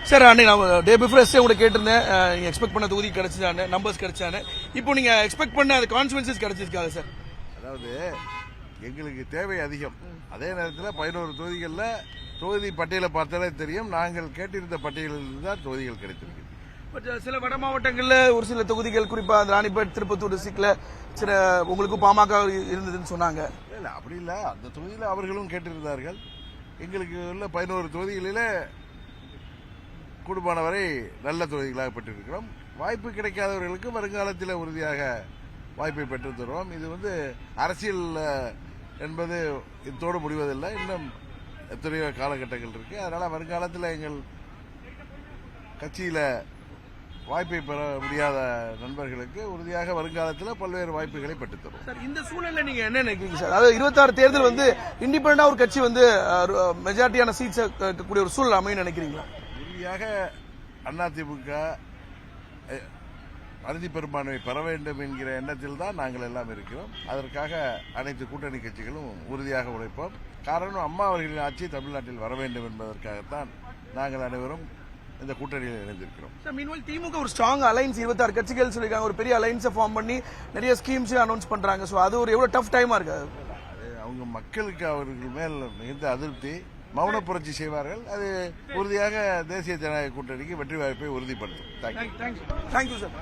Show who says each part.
Speaker 1: Sir அன்னைக்கு நான் day before உங்களுக்கு கேட்டிருந்தேன், நீங்க எக்ஸ்பெக்ட் பண்ண தொகுதி கிடைச்சதானே, நம்பர்ஸ் கிடைச்சானே. இப்போ நீங்க எக்ஸ்பெக்ட் பண்ண அந்த கான்ஸ்டிட்யூன்சிஸ் கிடைச்சிருக்காங்க சார்?
Speaker 2: அதாவது எங்களுக்கு தேவை அதிகம். அதே நேரத்தில் 11 தொகுதிகளில் தொகுதி பட்டியலை பார்த்தாலே தெரியும், நாங்கள் கேட்டிருந்த பட்டியலில் தான் தொகுதிகள் கிடைத்திருக்கு.
Speaker 1: பட் சில வட மாவட்டங்களில் ஒரு சில தொகுதிகள், குறிப்பா ராணிப்பேட், திருப்பத்தூர் டிஸ்ட்ரிக்ட்ல சில உங்களுக்கு பாமக இருந்ததுன்னு சொன்னாங்க.
Speaker 2: இல்லை அப்படி இல்லை, அந்த தொகுதியில் அவர்களும் கேட்டிருந்தார்கள். எங்களுக்கு உள்ள 11 தொகுதிகளில் கூடுமானவரை நல்ல தொகுதிகளாக பெற்றிருக்கிறோம். வாய்ப்பு கிடைக்காதவர்களுக்கு வருங்காலத்தில் உறுதியாக வாய்ப்பை பெற்றுத் தருவோம். இது அரசியல் என்பது இதோடு முடிவதில்லை, இன்னும் எத்தனையோ காலகட்டங்கள் இருக்கு. அதனால வருங்காலத்தில் எங்கள் கட்சியில வாய்ப்பை பெற முடியாத நண்பர்களுக்கு உறுதியாக வருங்காலத்தில் பல்வேறு வாய்ப்புகளை பெற்றுத் தரும்.
Speaker 1: சார், இந்த சூழல்ல நீங்க என்ன நினைக்கிறீங்க சார்? அதாவது 26 தேர்தல் இண்டிபெண்டா ஒரு கட்சி மெஜாரிட்டியான சீட்ஸ் இருக்கக்கூடிய ஒரு சூழல் அமையும் நினைக்கிறீங்களா?
Speaker 2: உறுதியாக அதிமுக அறுதி பெரும்பான்மை பெற வேண்டும் என்கிற எண்ணத்தில் தான் நாங்கள் எல்லாம் இருக்கிறோம். அதற்காக அனைத்து கூட்டணி கட்சிகளும் உறுதியாக உழைப்போம். காரணம், அம்மா அவர்களின் ஆட்சி தமிழ்நாட்டில் வர வேண்டும் என்பதற்காகத்தான் நாங்கள் அனைவரும் இந்த கூட்டணியில் இணைந்திருக்கிறோம்.
Speaker 1: மீன்வெல் திமுக ஒரு ஸ்ட்ராங் அலைன்ஸ் 26 கட்சிகள் சொல்லிருக்காங்க, ஒரு பெரிய அலைன்ஸை ஃபார்ம் பண்ணி நிறைய ஸ்கீம்ஸ் அனௌன்ஸ் பண்றாங்க. சோ அது ஒரு எவ்வளவு டஃப் டைமா இருக்கு?
Speaker 2: அவங்க மக்களுக்கு அவர்கள் மேல் மிகுந்த அதிருப்தி, மௌன புரட்சி செய்வார்கள். அது உறுதியாக தேசிய ஜனநாயக கூட்டணிக்கு வெற்றி வாய்ப்பை உறுதிப்படுத்தும்.
Speaker 1: Thank you sir.